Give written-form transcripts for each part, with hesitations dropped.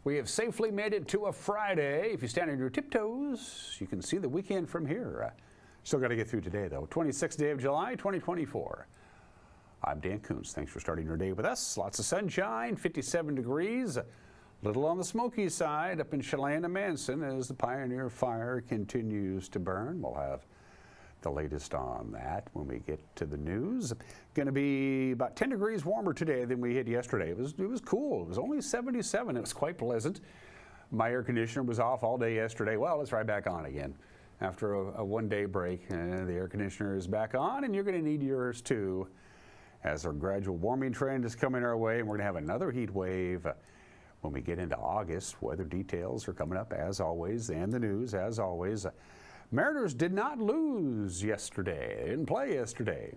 We have safely made it to a Friday. If you stand on your tiptoes, you can see the weekend from here. Still got to get through today, though. 26th day of July, 2024. I'm Dan Kuntz. Thanks for starting your day with us. Lots of sunshine, 57 degrees. A little on the smoky side up in Chelan and Manson as the Pioneer Fire continues to burn. We'll have the latest on that when we get to the news. Going to be about 10 degrees warmer today than we hit yesterday. It was cool. It was only 77. It was quite pleasant. My air conditioner was off all day yesterday. Well, it's right back on again after a one-day break. The air conditioner is back on, and you're going to need yours too as our gradual warming trend is coming our way, and we're going to have another heat wave when we get into August. Weather details are coming up as always, and the news as always. Mariners did not lose yesterday. They didn't play yesterday.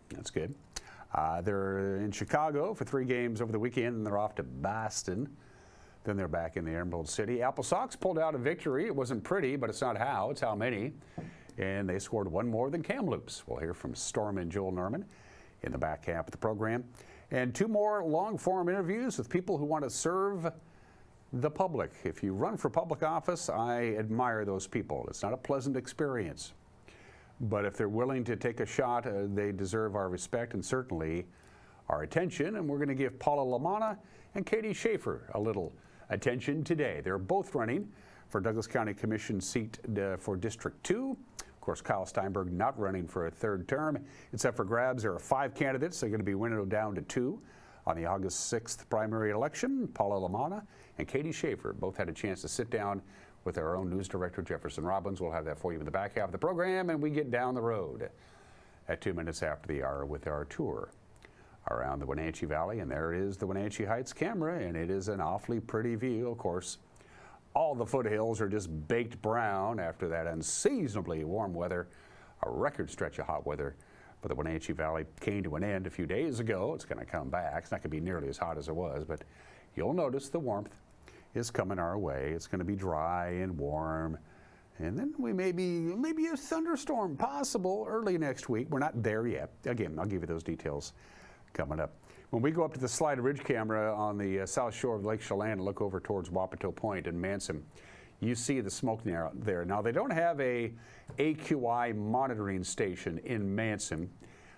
That's good. They're in Chicago for 3 games over the weekend, and they're off to Boston. Then they're back in the Emerald City. Apple Sox pulled out a victory. It wasn't pretty, but it's not how, it's how many. And they scored one more than Kamloops. We'll hear from Storm and Joel Norman in the back half of the program. And 2 more long-form interviews with people who want to serve the public. If you run for public office, I admire those people. It's not a pleasant experience. But if they're willing to take a shot, they deserve our respect and certainly our attention. And we're going to give Paula Lamanna and Katie Schaefer a little attention today. They're both running for Douglas County Commission seat for District 2. Of course, Kyle Steinberg not running for a 3rd term. It's up for grabs. There are 5 candidates. They're going to be winnowed down to 2 on the August 6th primary election. Paula Lamanna and Katie Schaefer both had a chance to sit down with our own news director, Jefferson Robbins. We'll have that for you in the back half of the program, and we get down the road at 2 minutes after the hour with our tour around the Wenatchee Valley. And there is the Wenatchee Heights camera, and it is an awfully pretty view. Of course, all the foothills are just baked brown after that unseasonably warm weather. A record stretch of hot weather for the Wenatchee Valley came to an end a few days ago. It's going to come back. It's not going to be nearly as hot as it was, but you'll notice the warmth is coming our way. It's going to be dry and warm, and then we maybe a thunderstorm possible early next week. We're not there yet. Again, I'll give you those details coming up. When we go up to the Slide Ridge camera on the south shore of Lake Chelan and look over towards Wapato Point and Manson, you see the smoke there. Now, they don't have a AQI monitoring station in Manson.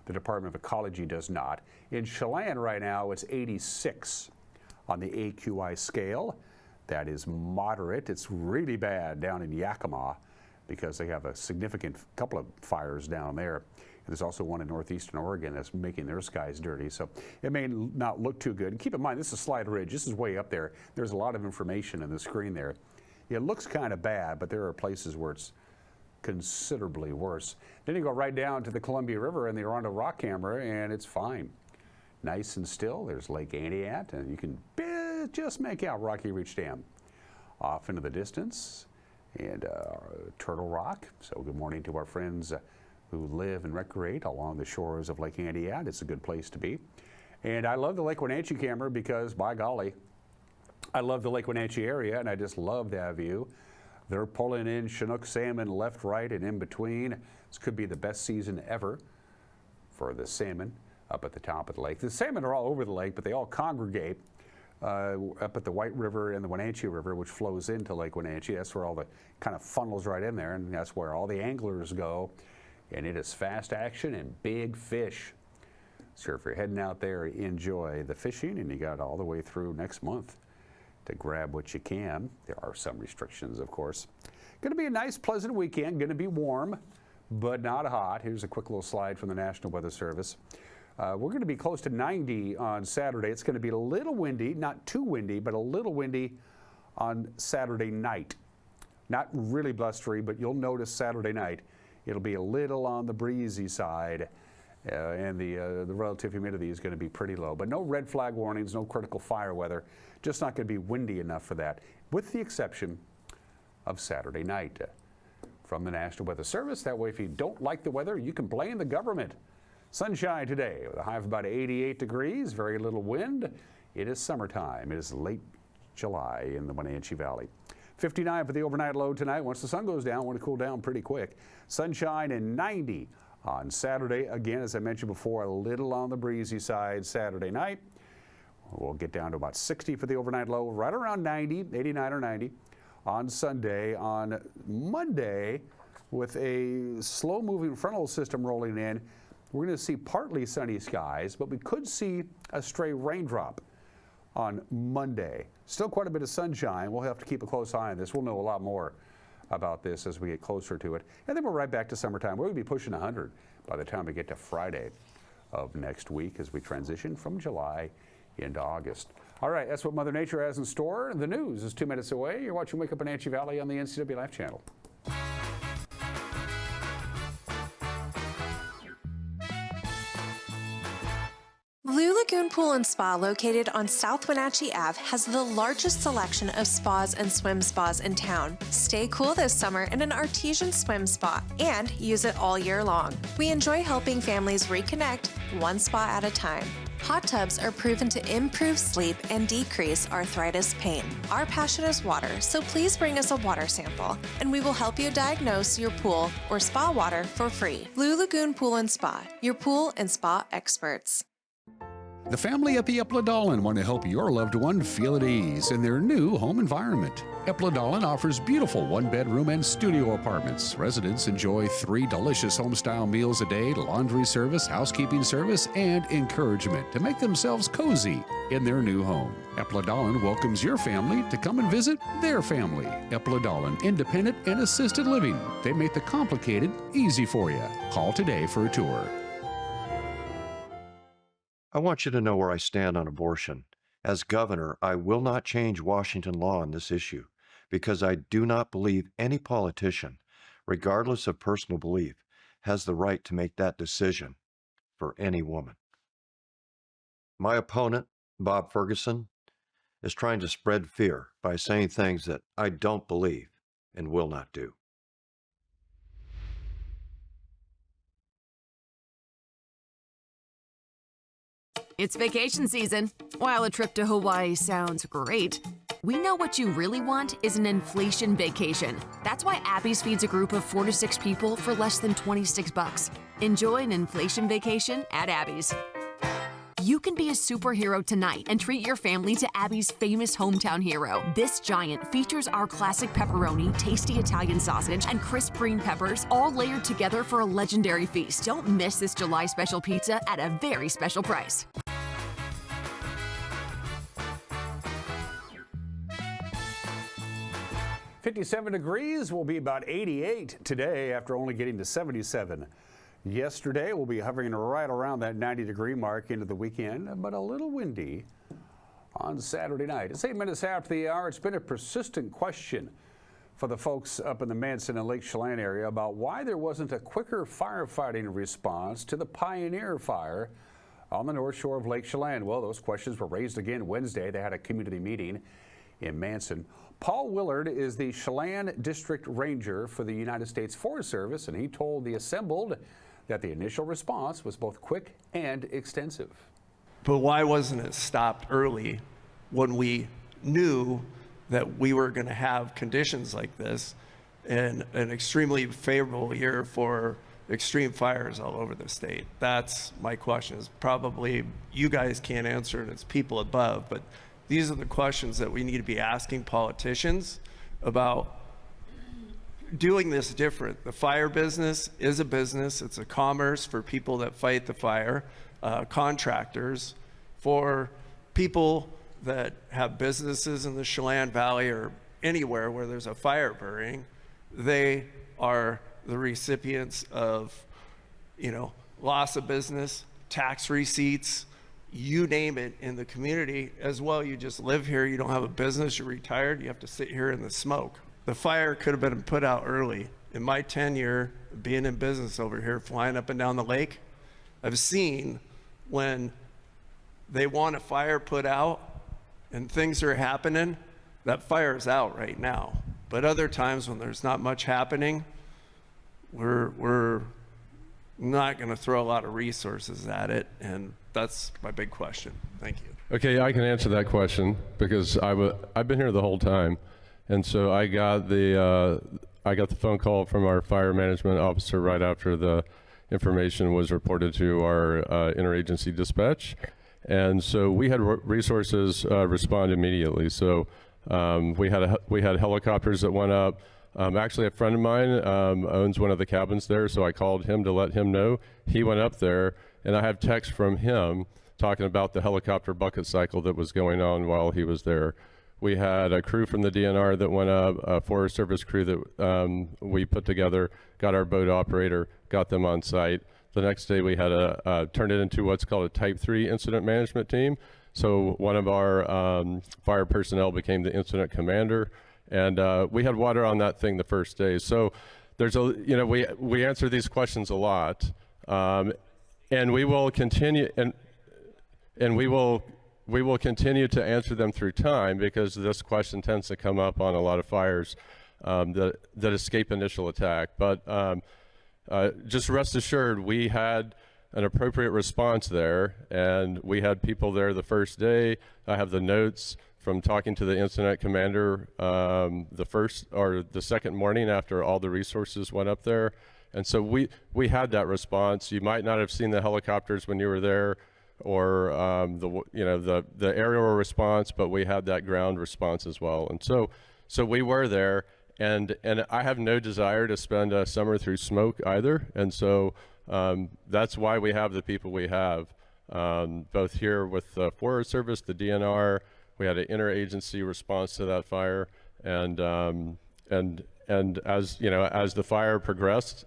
The Department of Ecology does not. In Chelan right now, it's 86 on the AQI scale. That is moderate. It's really bad down in Yakima because they have a significant couple of fires down there. And there's also one in northeastern Oregon that's making their skies dirty. So it may not look too good. And keep in mind, this is Slide Ridge. This is way up there. There's a lot of information in the screen there. It looks kind of bad, but there are places where it's considerably worse. Then you go right down to the Columbia River and the Arundel Rock camera, and it's fine. Nice and still. There's Lake Aniat, and you can just make out Rocky Reach Dam off into the distance, and Turtle Rock. So good morning to our friends who live and recreate along the shores of Lake Aniat. It's a good place to be. And I love the Lake Wenatchee camera because, by golly, I love the Lake Wenatchee area, and I just love that view. They're pulling in Chinook salmon left, right, and in between. This could be the best season ever for the salmon up at the top of the lake. The salmon are all over the lake, but they all congregate up at the White River and the Wenatchee River, which flows into Lake Wenatchee. That's where all the kind of funnels right in there, and that's where all the anglers go. And it is fast action and big fish. So if you're heading out there, enjoy the fishing, and you got all the way through next month to grab what you can. There are some restrictions, of course. Going to be a nice, pleasant weekend. Going to be warm, but not hot. Here's a quick little slide from the National Weather Service. We're going to be close to 90 on Saturday. It's going to be a little windy, not too windy, but a little windy on Saturday night. Not really blustery, but you'll notice Saturday night it'll be a little on the breezy side, and the relative humidity is going to be pretty low. But no red flag warnings, no critical fire weather. Just not going to be windy enough for that, with the exception of Saturday night. From the National Weather Service, that way if you don't like the weather, you can blame the government. Sunshine today with a high of about 88 degrees, very little wind. It is summertime. It is late July in the Wenatchee Valley. 59 for the overnight low tonight. Once the sun goes down, want to cool down pretty quick. Sunshine and 90 on Saturday. Again, as I mentioned before, a little on the breezy side Saturday night. We'll get down to about 60 for the overnight low, right around 90, 89 or 90 on Sunday. On Monday, with a slow-moving frontal system rolling in, we're going to see partly sunny skies, but we could see a stray raindrop on Monday. Still quite a bit of sunshine. We'll have to keep a close eye on this. We'll know a lot more about this as we get closer to it. And then we're right back to summertime. We're going to be pushing 100 by the time we get to Friday of next week as we transition from July into August. All right, that's what Mother Nature has in store. The news is 2 minutes away. You're watching Wake Up Wenatchee Valley on the NCW Life channel. Blue Lagoon Pool and Spa, located on South Wenatchee Ave, has the largest selection of spas and swim spas in town. Stay cool this summer in an artesian swim spa and use it all year long. We enjoy helping families reconnect one spa at a time. Hot tubs are proven to improve sleep and decrease arthritis pain. Our passion is water, so please bring us a water sample, and we will help you diagnose your pool or spa water for free. Blue Lagoon Pool and Spa, your pool and spa experts. The family at the Epladolin want to help your loved one feel at ease in their new home environment. Epladolin offers beautiful one-bedroom and studio apartments. Residents enjoy 3 delicious home-style meals a day, laundry service, housekeeping service, and encouragement to make themselves cozy in their new home. Epladolin welcomes your family to come and visit their family. Epladolin, independent and assisted living. They make the complicated easy for you. Call today for a tour. I want you to know where I stand on abortion. As governor, I will not change Washington law on this issue because I do not believe any politician, regardless of personal belief, has the right to make that decision for any woman. My opponent, Bob Ferguson, is trying to spread fear by saying things that I don't believe and will not do. It's vacation season. While a trip to Hawaii sounds great, we know what you really want is an inflation vacation. That's why Abby's feeds a group of 4 to 6 people for less than $26. Enjoy an inflation vacation at Abby's. You can be a superhero tonight and treat your family to Abby's famous hometown hero. This giant features our classic pepperoni, tasty Italian sausage, and crisp green peppers, all layered together for a legendary feast. Don't miss this July special pizza at a very special price. 57 degrees, will be about 88 today after only getting to 77 yesterday. We'll be hovering right around that 90-degree mark into the weekend, but a little windy on Saturday night. It's 8 minutes after the hour. It's been a persistent question for the folks up in the Manson and Lake Chelan area about why there wasn't a quicker firefighting response to the Pioneer Fire on the north shore of Lake Chelan. Well, those questions were raised again Wednesday. They had a community meeting in Manson. Paul Willard is the Chelan District Ranger for the United States Forest Service, and he told the assembled that the initial response was both quick and extensive. But why wasn't it stopped early when we knew that we were going to have conditions like this and an extremely favorable year for extreme fires all over the state? That's my question. Is probably you guys can't answer it, it's people above, but these are the questions that we need to be asking politicians about doing this different. The fire business is a business. It's a commerce for people that fight the fire, contractors, for people that have businesses in the Chelan Valley or anywhere where there's a fire burning. They are the recipients of, loss of business, tax receipts, you name it in the community. As well, you just live here, you don't have a business, you're retired, you have to sit here in the smoke. The fire could have been put out early. In my tenure being in business over here, flying up and down the lake, I've seen when they want a fire put out and things are happening, that fire's out right now. But other times when there's not much happening, we're not going to throw a lot of resources at it, and that's my big question. Thank you. Okay, I can answer that question because I've been here the whole time, and so I got the phone call from our fire management officer right after the information was reported to our interagency dispatch, And so we had resources respond immediately. So we had helicopters that went up. Actually, a friend of mine owns one of the cabins there, so I called him to let him know. He went up there, and I have text from him talking about the helicopter bucket cycle that was going on while he was there. We had a crew from the DNR that went up, a Forest Service crew that we put together, got our boat operator, got them on site. The next day we had turned it into what's called a Type 3 incident management team. So one of our fire personnel became the incident commander, and we had water on that thing the first day. So there's we answer these questions a lot, and we will continue, and we will continue to answer them through time, because this question tends to come up on a lot of fires that escape initial attack. But just rest assured, we had an appropriate response there, and we had people there the first day. I have the notes from talking to the incident commander the second morning after all the resources went up there. And so we had that response. You might not have seen the helicopters when you were there, or the aerial response, but we had that ground response as well. And so we were there, and I have no desire to spend a summer through smoke either. And so that's why we have the people we have, both here with the Forest Service, the DNR. We had an interagency response to that fire, and as as the fire progressed,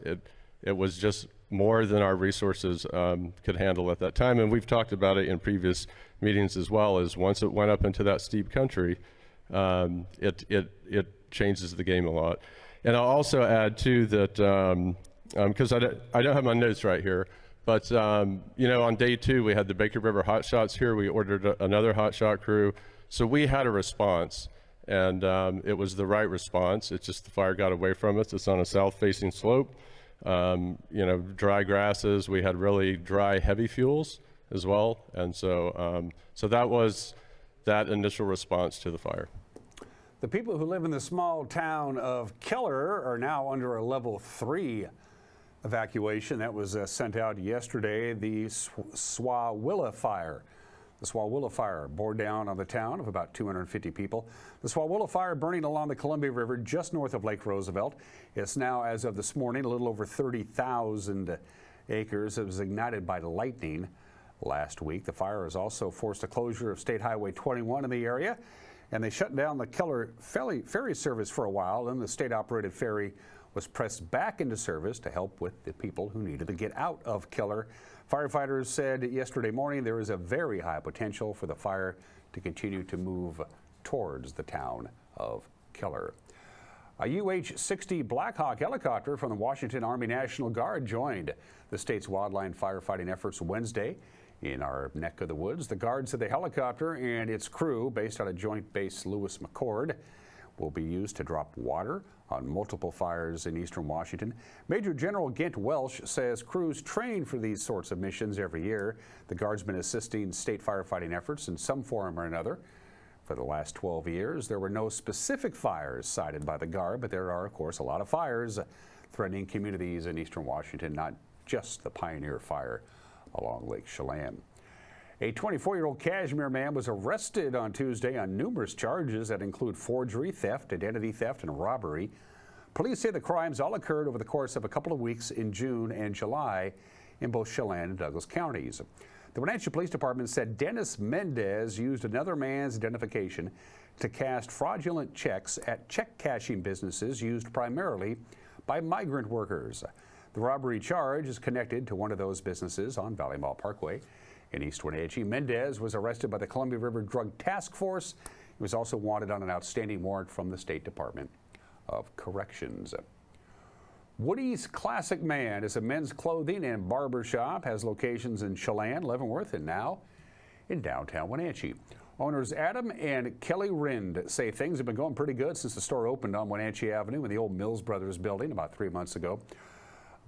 it was just more than our resources could handle at that time. And we've talked about it in previous meetings as well, as once it went up into that steep country, it changes the game a lot. And I'll also add too that, because I don't have my notes right here, but on day 2 we had the Baker River Hot Shots here. We ordered another hot shot crew. So we had a response, and it was the right response. It's just the fire got away from us. It's on a south-facing slope. Dry grasses. We had really dry, heavy fuels as well, and so that was that initial response to the fire. The people who live in the small town of Keller are now under a level 3 evacuation that was sent out yesterday. The Swawilla fire. The Swawilla fire bore down on the town of about 250 people. The Swawilla fire, burning along the Columbia River just north of Lake Roosevelt. It's now, as of this morning, a little over 30,000 acres. It was ignited by lightning last week. The fire has also forced a closure of State Highway 21 in the area, and they shut down the Keller ferry service for a while. Then the state-operated ferry was pressed back into service to help with the people who needed to get out of Keller. Firefighters said yesterday morning there is a very high potential for the fire to continue to move towards the town of Keller. A UH-60 Black Hawk helicopter from the Washington Army National Guard joined the state's wildland firefighting efforts Wednesday in our neck of the woods. The Guard said the helicopter and its crew, based out of Joint Base Lewis McChord, will be used to drop water on multiple fires in eastern Washington. Major General Gint Welsh says crews train for these sorts of missions every year. The Guard's been assisting state firefighting efforts in some form or another for the last 12 years. There were no specific fires cited by the Guard, but there are, of course, a lot of fires threatening communities in eastern Washington, not just the Pioneer Fire along Lake Chelan. A 24-year-old Kashmir man was arrested on Tuesday on numerous charges that include forgery, theft, identity theft, and robbery. Police say the crimes all occurred over the course of a couple of weeks in June and July in both Chelan and Douglas counties. The Wenatchee Police Department said Dennis Mendez used another man's identification to cash fraudulent checks at check cashing businesses used primarily by migrant workers. The robbery charge is connected to one of those businesses on Valley Mall Parkway in East Wenatchee. Mendez was arrested by the Columbia River Drug Task Force. He was also wanted on an outstanding warrant from the State Department of Corrections. Woody's Classic Man is a men's clothing and barber shop, has locations in Chelan, Leavenworth, and now in downtown Wenatchee. Owners Adam and Kelly Rind say things have been going pretty good since the store opened on Wenatchee Avenue in the old Mills Brothers building about 3 months ago.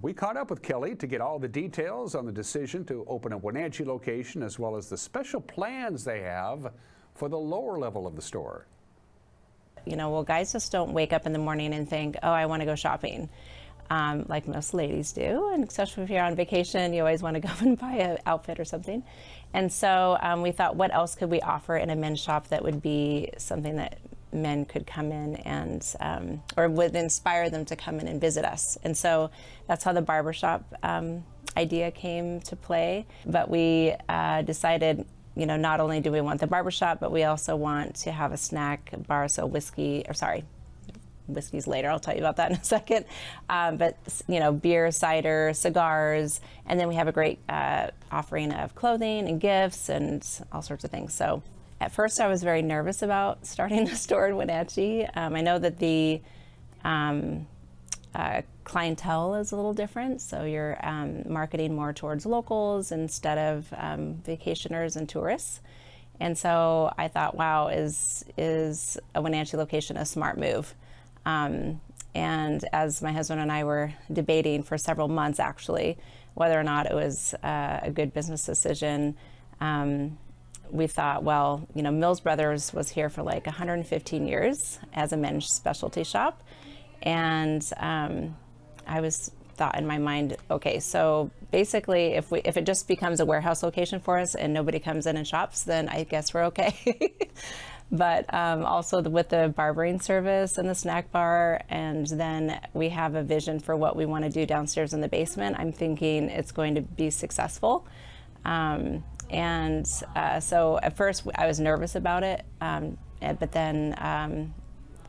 We caught up with Kelly to get all the details on the decision to open a Wenatchee location, as well as the special plans they have for the lower level of the store. Guys just don't wake up in the morning and think, oh, I want to go shopping. like most ladies do, and especially if you're on vacation, you always want to go and buy an outfit or something. And so we thought, what else could we offer in a men's shop that would be something that men could come in and, or would inspire them to come in and visit us. And so that's how the barbershop idea came to play. But we decided, you know, not only do we want the barbershop, but we also want to have a snack bar, so whiskey's later, I'll tell you about that in a second. But, you know, beer, cider, cigars, and then we have a great offering of clothing and gifts and all sorts of things. So at first I was very nervous about starting a store in Wenatchee. I know that the clientele is a little different, so you're marketing more towards locals instead of vacationers and tourists. And so I thought, wow, is a Wenatchee location a smart move? And as my husband and I were debating for several months, actually, whether or not it was a good business decision, we thought, well, you know, Mills Brothers was here for like 115 years as a men's specialty shop. And I thought in my mind, okay, so basically if it just becomes a warehouse location for us and nobody comes in and shops, then I guess we're okay. But also with the barbering service and the snack bar, and then we have a vision for what we want to do downstairs in the basement. I'm thinking it's going to be successful. So at first I was nervous about it, but then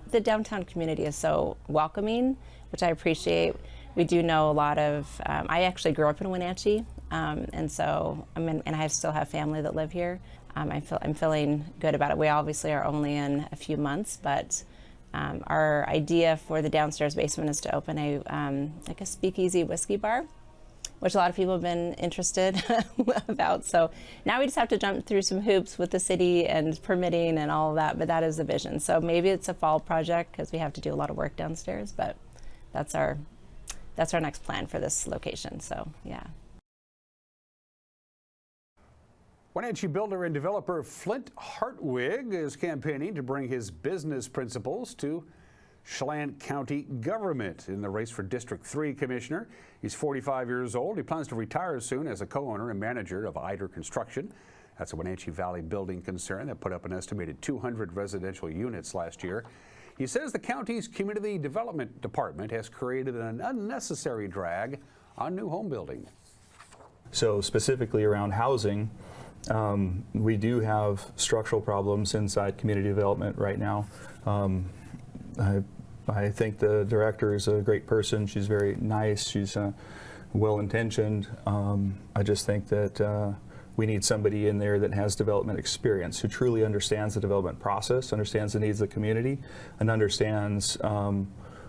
the downtown community is so welcoming, which I appreciate. We do know a lot of, I actually grew up in Wenatchee, and so and I still have family that live here. I'm feeling good about it. We obviously are only in a few months, but our idea for the downstairs basement is to open like a speakeasy whiskey bar, which a lot of people have been interested about. So now we just have to jump through some hoops with the city and permitting and all of that, but that is the vision. So maybe it's a fall project because we have to do a lot of work downstairs, but that's our next plan for this location, so yeah. Wenatchee builder and developer Flint Hartwig is campaigning to bring his business principles to Chelan County government in the race for District 3 Commissioner. He's 45 years old. He plans to retire soon as a co-owner and manager of Eider Construction. That's a Wenatchee Valley building concern that put up an estimated 200 residential units last year. He says the county's community development department has created an unnecessary drag on new home building. So specifically around housing, we do have structural problems inside community development right now. I think the director is a great person. She's very nice. She's well-intentioned. I just think that we need somebody in there that has development experience, who truly understands the development process, understands the needs of the community, and understands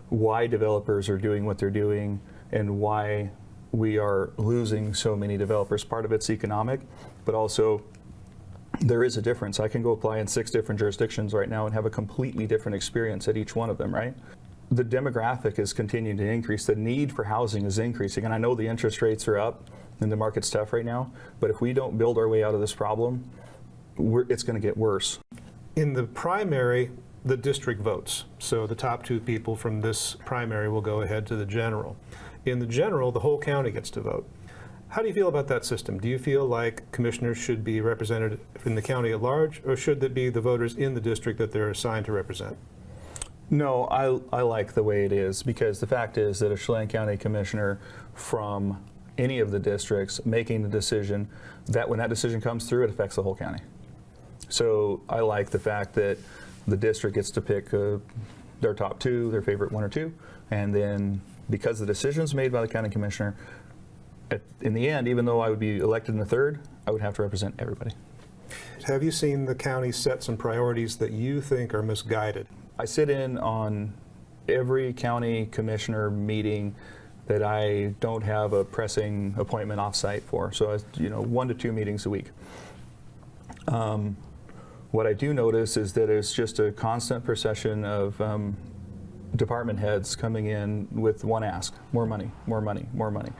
why developers are doing what they're doing and why we are losing so many developers. Part of it's economic, but also there is a difference. I can go apply in 6 different jurisdictions right now and have a completely different experience at each one of them, right? The demographic is continuing to increase. The need for housing is increasing. And I know the interest rates are up and the market's tough right now, but if we don't build our way out of this problem, it's going to get worse. In the primary, the district votes. So the top 2 people from this primary will go ahead to the general. In the general, the whole county gets to vote. How do you feel about that system? Do you feel like commissioners should be represented in the county at large, or should it be the voters in the district that they're assigned to represent? No, I like the way it is, because the fact is that a Chelan County commissioner from any of the districts making the decision, that when that decision comes through, it affects the whole county. So I like the fact that the district gets to pick their top 2, their favorite 1 or 2, and then because the decision is made by the county commissioner, in the end, even though I would be elected in the 3rd, I would have to represent everybody. Have you seen the county set some priorities that you think are misguided? I sit in on every county commissioner meeting that I don't have a pressing appointment off-site for. So, 1 to 2 meetings a week. What I do notice is that it's just a constant procession of department heads coming in with one ask: more money, more money, more money.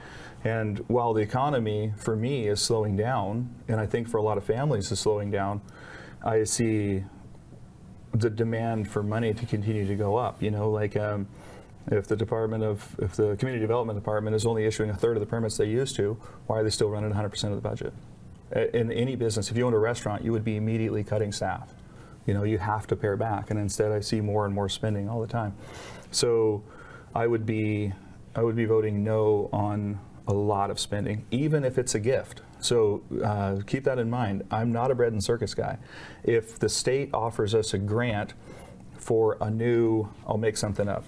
And while the economy for me is slowing down, and I think for a lot of families is slowing down, I see the demand for money to continue to go up. If the community development department is only issuing a third of the permits they used to, why are they still running 100% of the budget? In any business, if you owned a restaurant, you would be immediately cutting staff. You have to pare back, and instead I see more and more spending all the time. So I would be voting no on a lot of spending, even if it's a gift. So keep that in mind. I'm not a bread and circus guy. If the state offers us a grant for a new, I'll make something up,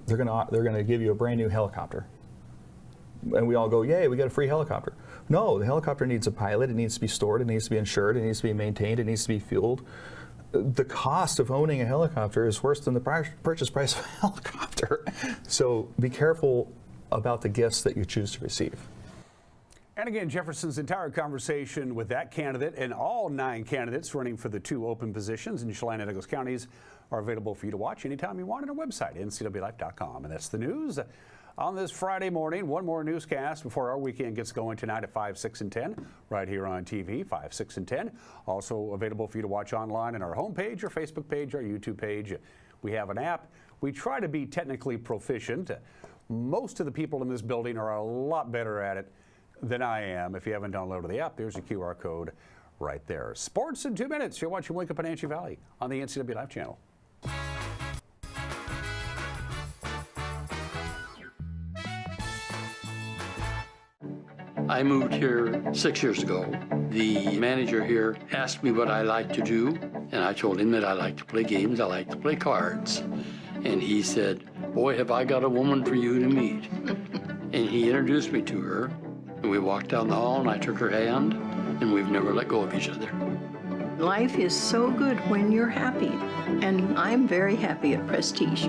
they're gonna give you a brand new helicopter. And we all go, yay, we got a free helicopter. No, the helicopter needs a pilot, it needs to be stored, it needs to be insured, it needs to be maintained, it needs to be fueled. The cost of owning a helicopter is worse than the purchase price of a helicopter. So be careful about the gifts that you choose to receive. And again, Jefferson's entire conversation with that candidate and all 9 candidates running for the 2 open positions in Chelan and Douglas counties are available for you to watch anytime you want on our website, ncwlife.com. And that's the news on this Friday morning. One more newscast before our weekend gets going tonight at 5, 6, and 10 right here on TV, 5, 6, and 10. Also available for you to watch online on our homepage, our Facebook page, our YouTube page. We have an app. We try to be technically proficient. Most of the people in this building are a lot better at it than I am. If you haven't downloaded the app, there's a QR code right there. Sports in 2 minutes. You're watching Wake Up Wenatchee Valley on the NCW Live channel. I moved here 6 years ago. The manager here asked me what I like to do, and I told him that I like to play games, I like to play cards. And he said, boy, have I got a woman for you to meet. And he introduced me to her, and we walked down the hall, and I took her hand, and we've never let go of each other. Life is so good when you're happy, and I'm very happy at Prestige.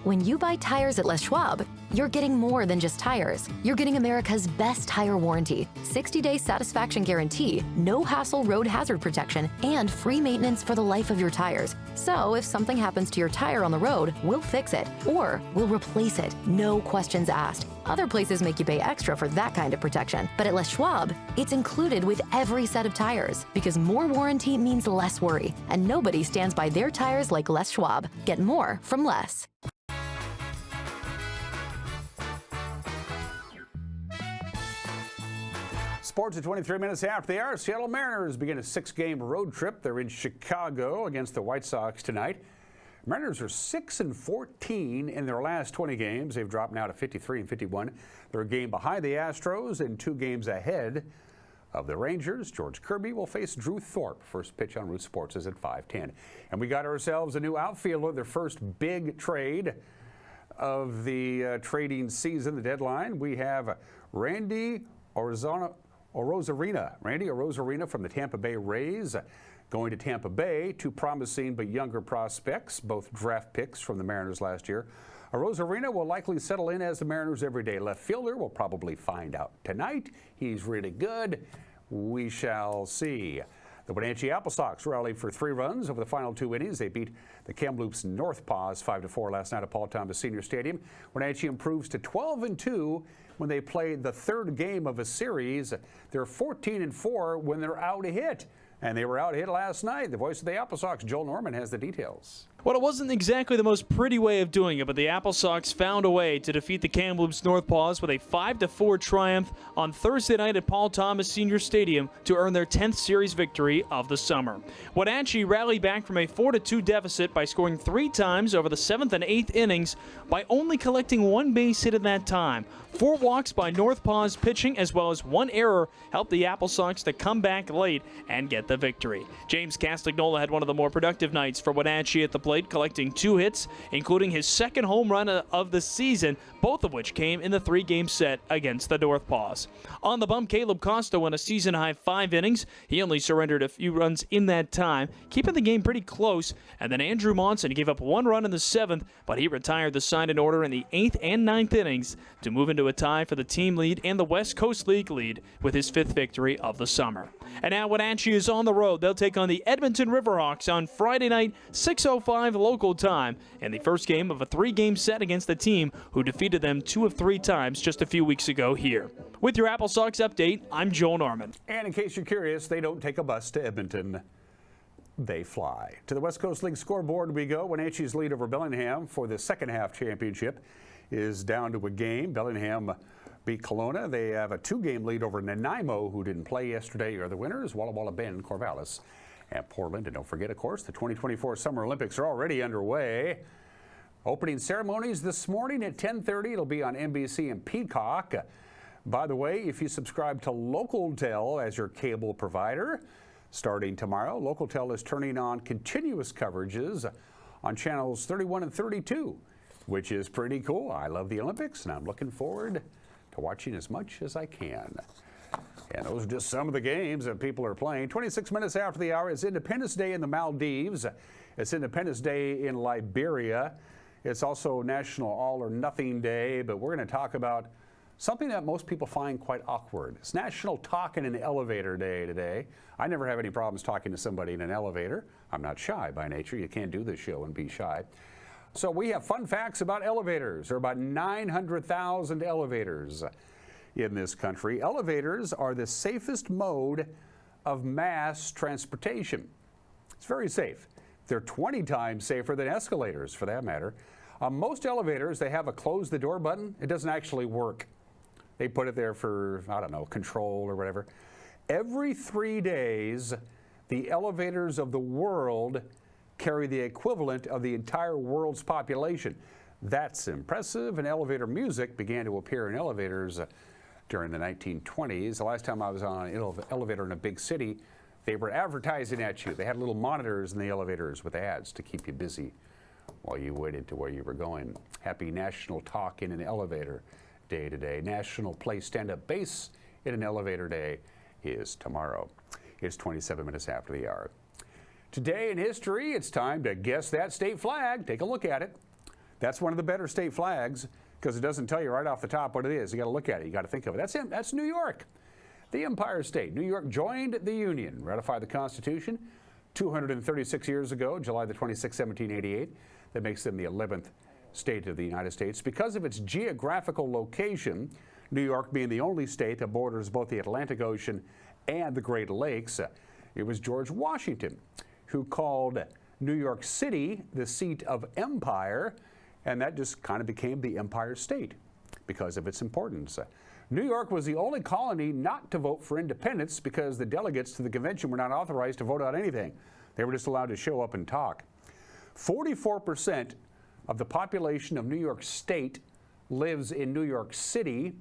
When you buy tires at Les Schwab, you're getting more than just tires. You're getting America's best tire warranty, 60-day satisfaction guarantee, no hassle road hazard protection, and free maintenance for the life of your tires. So if something happens to your tire on the road, we'll fix it, or we'll replace it, no questions asked. Other places make you pay extra for that kind of protection, but at Les Schwab, it's included with every set of tires, because more warranty means less worry, and nobody stands by their tires like Les Schwab. Get more from less. Sports at 23 minutes after the hour. Seattle Mariners begin a 6-game road trip. They're in Chicago against the White Sox tonight. Mariners are 6-14 in their last 20 games. They've dropped now to 53-51. They're a game behind the Astros and 2 games ahead of the Rangers. George Kirby will face Drew Thorpe. First pitch on Root Sports is at 5:10. And we got ourselves a new outfielder, their first big trade of the trading season, the deadline. We have Randy Arozarena from the Tampa Bay Rays going to Tampa Bay. 2 promising but younger prospects, both draft picks from the Mariners last year. Arozarena will likely settle in as the Mariners' everyday left fielder. We'll probably find out tonight. He's really good. We shall see. The Wenatchee Apple Sox rallied for 3 runs over the final 2 innings. They beat the Kamloops Northpaws 5-4 last night at Paul Thomas Senior Stadium. Wenatchee improves to 12-2 when they played the 3rd game of a series. They're 14-4 when they're out a hit. And they were out hit last night. The voice of the Apple Sox, Joel Norman, has the details. Well, it wasn't exactly the most pretty way of doing it, but the Apple Sox found a way to defeat the Kamloops Northpaws with a 5-4 triumph on Thursday night at Paul Thomas Senior Stadium to earn their 10th series victory of the summer. Wenatchee rallied back from a 4-2 deficit by scoring 3 times over the 7th and 8th innings by only collecting 1 base hit in that time. 4 walks by Northpaws pitching as well as 1 error helped the Apple Sox to come back late and get the victory. James Castagnola had one of the more productive nights for Wenatchee at the plate, collecting 2 hits, including his 2nd home run of the season, both of which came in the 3-game set against the Northpaws. On the bump, Caleb Costa went a season-high 5 innings. He only surrendered a few runs in that time, keeping the game pretty close, and then Andrew Monson gave up 1 run in the 7th, but he retired the side in order in the 8th and 9th innings to move into a tie for the team lead and the West Coast League lead with his 5th victory of the summer. And now Wenatchee is on the road. They'll take on the Edmonton Riverhawks on Friday night, 6:05 local time, in the first game of a 3-game set against the team who defeated them 2 of 3 times just a few weeks ago here. With your Apple Sox update, I'm Joel Norman. And in case you're curious, they don't take a bus to Edmonton. they fly. To the West Coast League scoreboard we go. Wenatchee's lead over Bellingham for the second half championship is down to a game. Bellingham beat Kelowna. They have a 2-game lead over Nanaimo, who didn't play yesterday, are the winners. Walla Walla Bend, Corvallis, and Portland. And don't forget, of course, the 2024 Summer Olympics are already underway. Opening ceremonies this morning at 10:30. It'll be on NBC and Peacock. By the way, if you subscribe to Localtel as your cable provider, starting tomorrow, Localtel is turning on continuous coverages on channels 31 and 32, which is pretty cool. I love the Olympics, and I'm looking forward to watching as much as I can. And those are just some of the games that people are playing. 26 minutes after the hour, it's Independence Day in the Maldives. It's Independence Day in Liberia. It's also National All or Nothing Day, but we're going to talk about something that most people find quite awkward. It's National Talk in an Elevator Day today. I never have any problems talking to somebody in an elevator. I'm not shy by nature. You can't do this show and be shy. So we have fun facts about elevators. There are about 900,000 elevators in this country. Elevators are the safest mode of mass transportation. It's very safe. They're 20 times safer than escalators, for that matter. On most elevators, they have a close the door button. It doesn't actually work. They put it there for, I don't know, control or whatever. Every 3 days, the elevators of the world carry the equivalent of the entire world's population. That's impressive, and elevator music began to appear in elevators during the 1920s. The last time I was on an elevator in a big city, they were advertising at you. They had little monitors in the elevators with ads to keep you busy while you waited to where you were going. Happy National Talk in an Elevator Day today. National Play Stand-Up Bass in an Elevator Day is tomorrow. It's 27 minutes after the hour. Today in history, it's time to guess that state flag. Take a look at it. That's one of the better state flags because it doesn't tell you right off the top what it is. You got to look at it. You got to think of it. That's New York, the Empire State. New York joined the Union, ratified the Constitution 236 years ago, July the 26th, 1788. That makes them the 11th state of the United States. Because of its geographical location, New York being the only state that borders both the Atlantic Ocean and the Great Lakes, it was George Washington who called New York City the seat of empire, and that just kind of became the Empire State because of its importance. New York was the only colony not to vote for independence because the delegates to the convention were not authorized to vote on anything. They were just allowed to show up and talk. 44% of the population of New York State lives in New York City.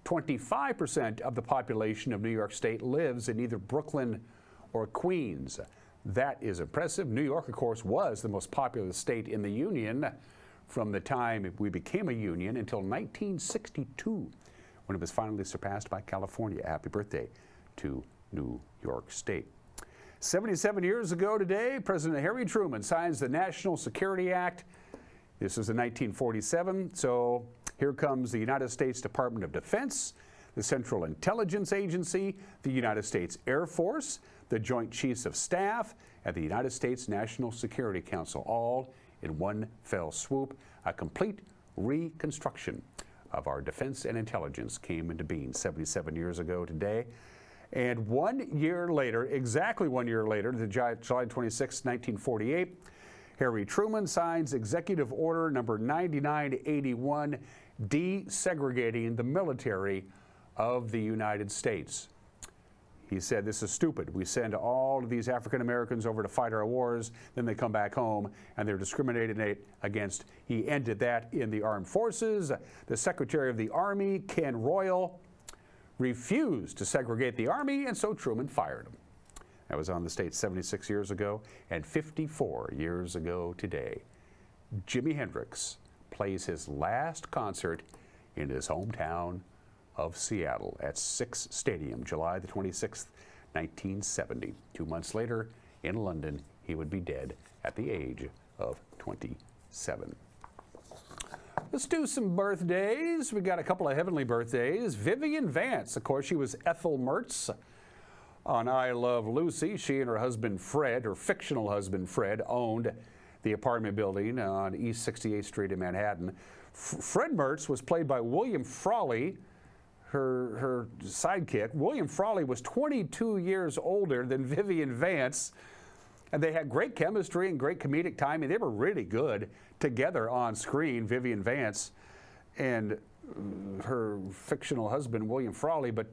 25% of the population of New York State lives in either Brooklyn or Queens. That is impressive. New York, of course, was the most populous state in the Union from the time we became a union until 1962, when it was finally surpassed by California. Happy birthday to New York State. 77 years ago today, President Harry Truman signs the National Security Act. This was in 1947, so here comes the United States Department of Defense, the Central Intelligence Agency, the United States Air Force, the Joint Chiefs of Staff, and the United States National Security Council, all in one fell swoop. A complete reconstruction of our defense and intelligence came into being 77 years ago today. And 1 year later, exactly 1 year later, July 26, 1948, Harry Truman signs Executive Order number 9981, desegregating the military of the United States. He said, this is stupid. We send all of these African Americans over to fight our wars, then they come back home and they're discriminated against. He ended that in the armed forces. The Secretary of the Army, Ken Royal, refused to segregate the Army, and so Truman fired him. That was on the state 76 years ago, and 54 years ago today. Jimi Hendrix plays his last concert in his hometown of Seattle at Six Stadium, July the 26th, 1970. 2 months later, in London, he would be dead at the age of 27. Let's do some birthdays. We got a couple of heavenly birthdays. Vivian Vance, of course, she was Ethel Mertz on I Love Lucy. She and her husband Fred, her fictional husband Fred, owned the apartment building on East 68th Street in Manhattan. Fred Mertz was played by William Frawley, her sidekick. William Frawley was 22 years older than Vivian Vance. And they had great chemistry and great comedic timing. They were really good together on screen, Vivian Vance and her fictional husband, William Frawley. But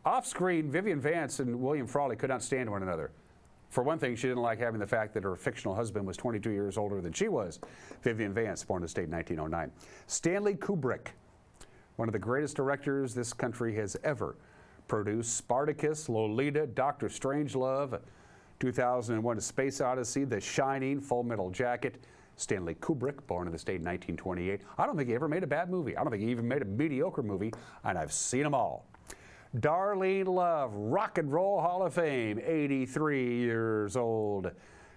off screen, Vivian Vance and William Frawley could not stand one another. For one thing, she didn't like having the fact that her fictional husband was 22 years older than she was. Vivian Vance, born in the state in 1909. Stanley Kubrick, one of the greatest directors this country has ever produced. Spartacus, Lolita, Dr. Strangelove, 2001 A Space Odyssey, The Shining, Full Metal Jacket. Stanley Kubrick, born in the state in 1928. I don't think he ever made a bad movie. I don't think he even made a mediocre movie, and I've seen them all. Darlene Love, Rock and Roll Hall of Fame, 83 years old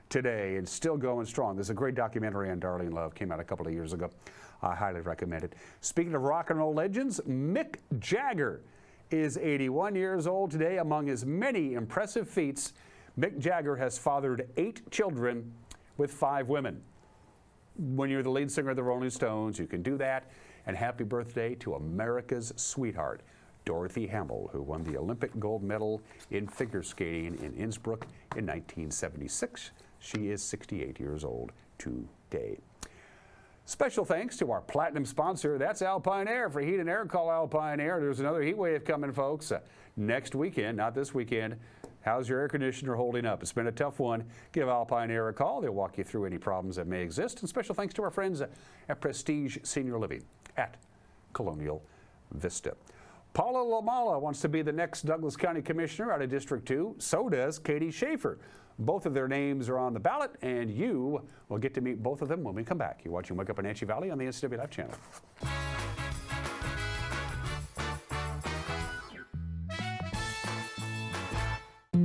today and still going strong. There's a great documentary on Darlene Love, came out a couple of years ago. I highly recommend it. Speaking of rock and roll legends, Mick Jagger is 81 years old today. Among his many impressive feats, Mick Jagger has fathered 8 children with 5 women. When you're the lead singer of the Rolling Stones, you can do that. And happy birthday to America's sweetheart, Dorothy Hamill, who won the Olympic gold medal in figure skating in Innsbruck in 1976. She is 68 years old today. Special thanks to our platinum sponsor, that's Alpine Air. For heat and air, call Alpine Air. There's another heat wave coming, folks. Next weekend, not this weekend. How's your air conditioner holding up? It's been a tough one. Give Alpine Air a call. They'll walk you through any problems that may exist. And special thanks to our friends at Prestige Senior Living at Colonial Vista. Paula Lamala wants to be the next Douglas County Commissioner out of District 2. So does Katie Schaefer. Both of their names are on the ballot, and you will get to meet both of them when we come back. You're watching Wake Up Wenatchee Valley on the NCW Live channel.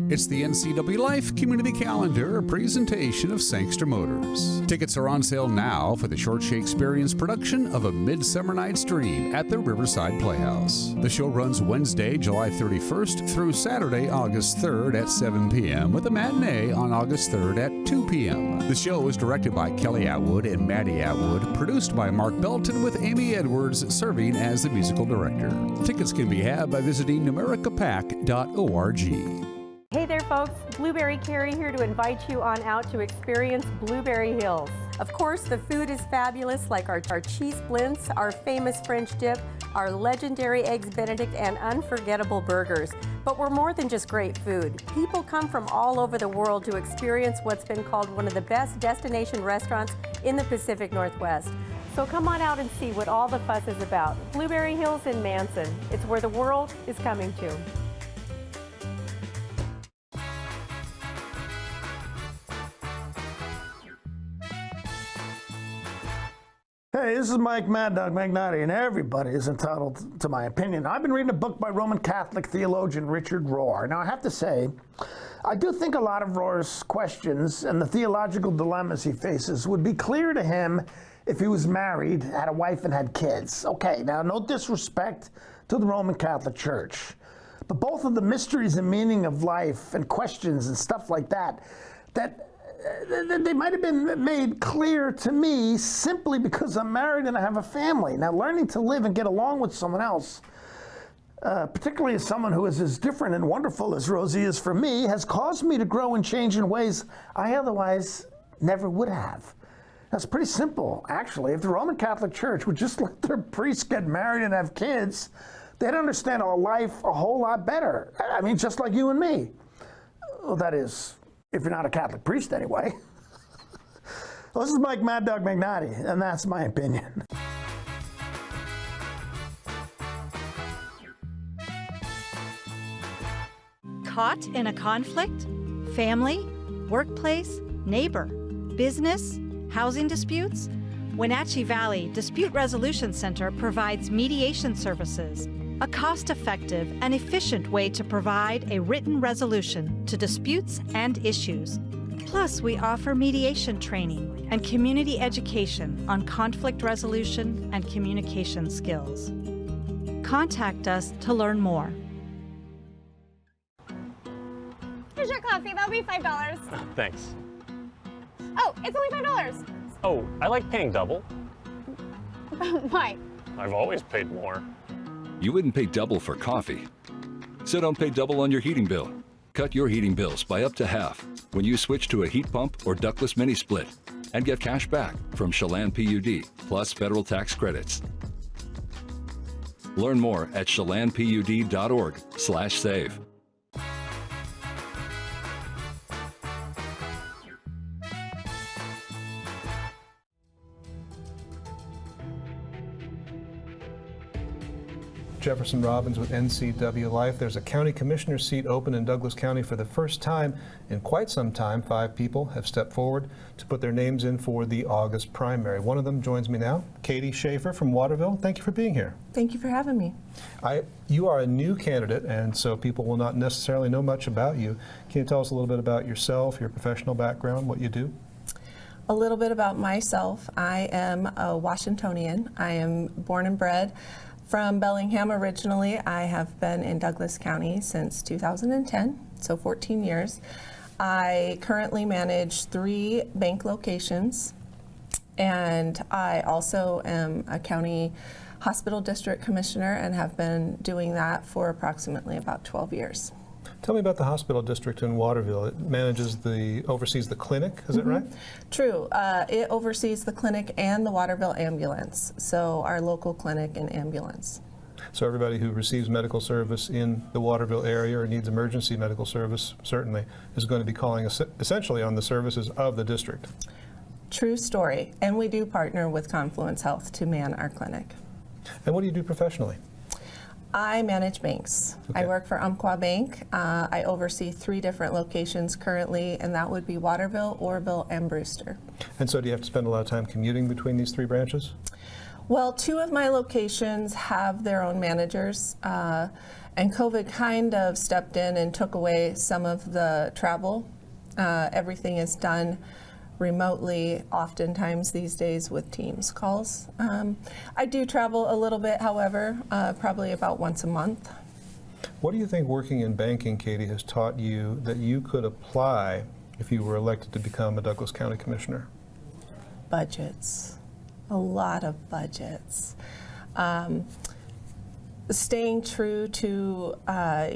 It's the NCW Life Community Calendar, a presentation of Sangster Motors. Tickets are on sale now for the Short Shakespearean's production of A Midsummer Night's Dream at the Riverside Playhouse. The show runs Wednesday, July 31st through Saturday, August 3rd at 7 p.m. with a matinee on August 3rd at 2 p.m. The show is directed by Kelly Atwood and Maddie Atwood, produced by Mark Belton with Amy Edwards serving as the musical director. Tickets can be had by visiting numericapac.org. Hey there folks, Blueberry Carrie here to invite you on out to experience Blueberry Hills. Of course, the food is fabulous, like our cheese splints, our famous French dip, our legendary Eggs Benedict, and unforgettable burgers. But we're more than just great food. People come from all over the world to experience what's been called one of the best destination restaurants in the Pacific Northwest. So come on out and see what all the fuss is about. Blueberry Hills in Manson. It's where the world is coming to. Hey, this is Mike Mad Dog Magnotti, and everybody is entitled to my opinion. I've been reading a book by Roman Catholic theologian Richard Rohr. Now, I have to say, I do think a lot of Rohr's questions and the theological dilemmas he faces would be clear to him if he was married, had a wife, and had kids. Okay, now, no disrespect to the Roman Catholic Church, but both of the mysteries and meaning of life and questions and stuff like that they might have been made clear to me simply because I'm married and I have a family. Now, learning to live and get along with someone else, particularly as someone who is as different and wonderful as Rosie is for me, has caused me to grow and change in ways I otherwise never would have. That's pretty simple, actually. If the Roman Catholic Church would just let their priests get married and have kids, they'd understand our life a whole lot better. I mean, just like you and me. Well, that is, if you're not a Catholic priest anyway. Well, this is Mike Mad Dog Magnotti, and that's my opinion. Caught in a conflict? Family? Workplace? Neighbor? Business? Housing disputes? Wenatchee Valley Dispute Resolution Center provides mediation services, a cost-effective and efficient way to provide a written resolution to disputes and issues. Plus, we offer mediation training and community education on conflict resolution and communication skills. Contact us to learn more. Here's your coffee. That'll be $5. Thanks. Oh, it's only $5. Oh, I like paying double. Why? I've always paid more. You wouldn't pay double for coffee. So don't pay double on your heating bill. Cut your heating bills by up to half. when you switch to a heat pump or ductless mini split and get cash back from Chelan PUD plus federal tax credits. Learn more at chelanpud.org/save. Jefferson Robbins with NCW Life. There's a county commissioner seat open in Douglas County for the first time in quite some time. 5 people have stepped forward to put their names in for the August primary. One of them joins me now, Katie Schaefer from Waterville. Thank you for being here. Thank you for having me. You are a new candidate, and so people will not necessarily know much about you. Can you tell us a little bit about yourself, your professional background, what you do? A little bit about myself. I am a Washingtonian. I am born and bred from Bellingham originally. I have been in Douglas County since 2010, so 14 years. I currently manage 3 bank locations, and I also am a county hospital district commissioner and have been doing that for approximately about 12 years. Tell me about the hospital district in Waterville. It oversees the clinic, is it right? True. It oversees the clinic and the Waterville ambulance, so our local clinic and ambulance. So everybody who receives medical service in the Waterville area or needs emergency medical service certainly is going to be calling essentially on the services of the district. True story. And we do partner with Confluence Health to man our clinic. And what do you do professionally? I manage banks. Okay. I work for Umpqua Bank. I oversee 3 different locations currently, and that would be Waterville, Orrville, and Brewster. And so do you have to spend a lot of time commuting between these 3 branches? Well, 2 of my locations have their own managers, and COVID kind of stepped in and took away some of the travel. Everything is done remotely, oftentimes these days with Teams calls. I do travel a little bit, however, probably about once a month. What do you think working in banking, Katie, has taught you that you could apply if you were elected to become a Douglas County Commissioner? Budgets. A lot of budgets. Staying true to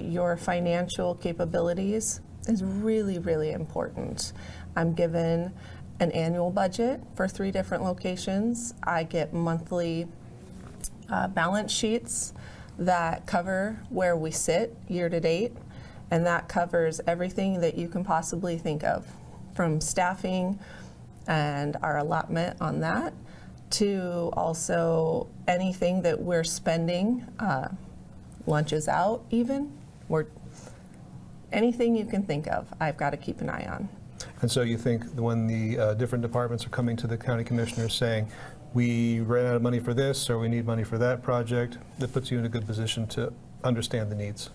your financial capabilities is really, really important. I'm given an annual budget for 3 different locations. I get monthly balance sheets that cover where we sit year to date, and that covers everything that you can possibly think of, from staffing and our allotment on that, to also anything that we're spending, lunches out even, anything you can think of, I've got to keep an eye on. And so you think when the different departments are coming to the county commissioners saying, we ran out of money for this or we need money for that project, that puts you in a good position to understand the needs?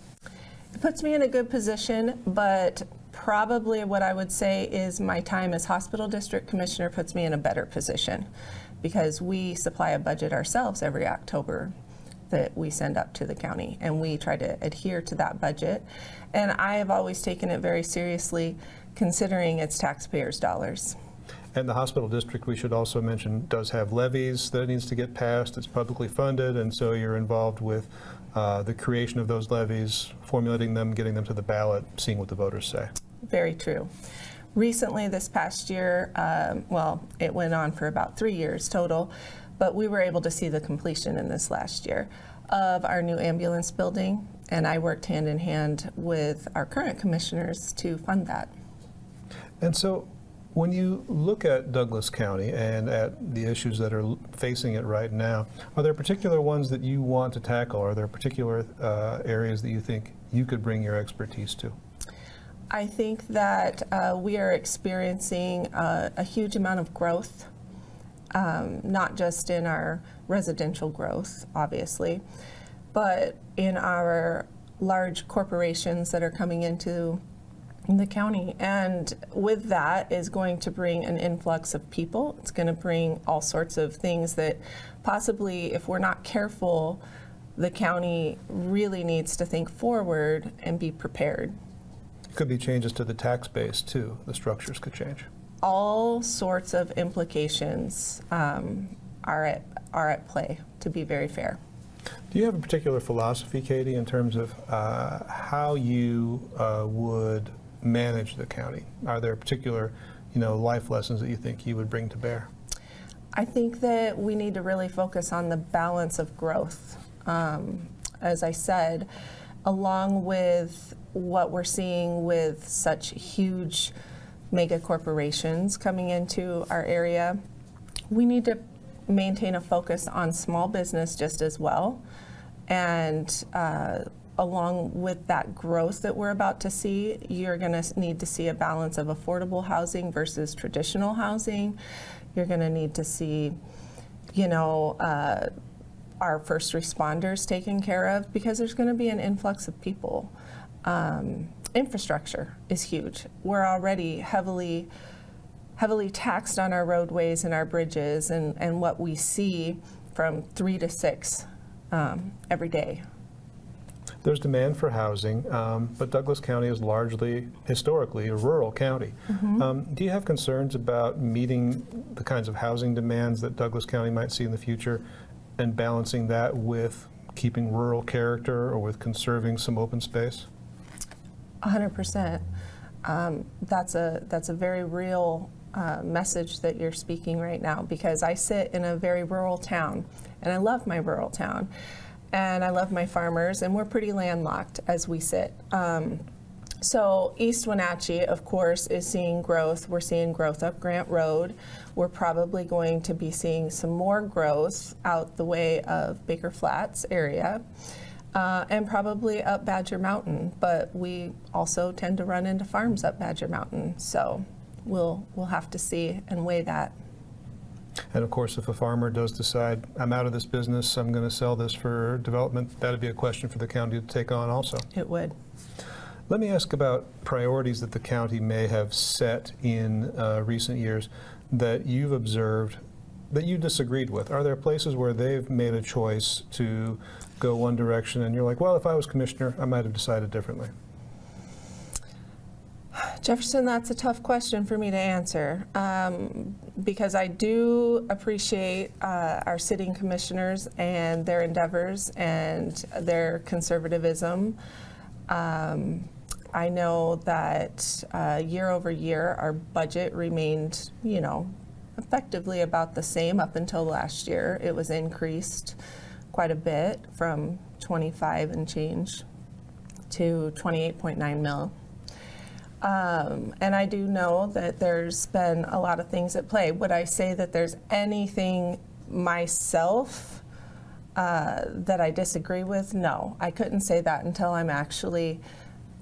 It puts me in a good position, but probably what I would say is my time as hospital district commissioner puts me in a better position, because we supply a budget ourselves every October that we send up to the county, and we try to adhere to that budget. And I have always taken it very seriously, considering it's taxpayers' dollars. And the hospital district, we should also mention, does have levies that it needs to get passed. It's publicly funded, and so you're involved with the creation of those levies, formulating them, getting them to the ballot, seeing what the voters say. Very true. Recently, this past year, well, it went on for about 3 years total, but we were able to see the completion in this last year of our new ambulance building, and I worked hand in hand with our current commissioners to fund that. And so when you look at Douglas County and at the issues that are facing it right now, are there particular ones that you want to tackle? Are there particular areas that you think you could bring your expertise to? I think that we are experiencing a huge amount of growth, not just in our residential growth, obviously, but in our large corporations that are coming into the county. And with that is going to bring an influx of people. It's going to bring all sorts of things that possibly, if we're not careful, the county really needs to think forward and be prepared. Could be changes to the tax base too. The structures could change. All sorts of implications are at play, to be very fair. Do you have a particular philosophy, Katie, in terms of how you would manage the county? Are there particular, life lessons that you think you would bring to bear? I think that we need to really focus on the balance of growth. As I said, along with what we're seeing with such huge mega corporations coming into our area, we need to maintain a focus on small business just as well. And along with that growth that we're about to see, you're going to need to see a balance of affordable housing versus traditional housing. You're going to need to see, our first responders taken care of, because there's going to be an influx of people. Infrastructure is huge. We're already heavily taxed on our roadways and our bridges, and what we see from 3 to 6 every day. There's demand for housing, but Douglas County is largely, historically, a rural county. Do you have concerns about meeting the kinds of housing demands that Douglas County might see in the future and balancing that with keeping rural character or with conserving some open space? 100%. That's a very real message that you're speaking right now, because I sit in a very rural town, and I love my rural town, and I love my farmers, and we're pretty landlocked as we sit. So East Wenatchee, of course, is seeing growth. We're seeing growth up Grant Road. We're probably going to be seeing some more growth out the way of Baker Flats area. And probably up Badger Mountain, but we also tend to run into farms up Badger Mountain, so we'll have to see and weigh that. And of course, if a farmer does decide, I'm out of this business, I'm going to sell this for development, that'd be a question for the county to take on also. It would. Let me ask about priorities that the county may have set in recent years that you've observed that you disagreed with. Are there places where they've made a choice to go one direction and you're like, well, if I was commissioner, I might have decided differently? Jefferson, that's a tough question for me to answer, because I do appreciate our sitting commissioners and their endeavors and their conservatism. I know that year over year, our budget remained, effectively about the same up until last year. It was increased quite a bit from 25 and change to 28.9 mil. And I do know that there's been a lot of things at play. Would I say that there's anything myself that I disagree with? No, I couldn't say that until I'm actually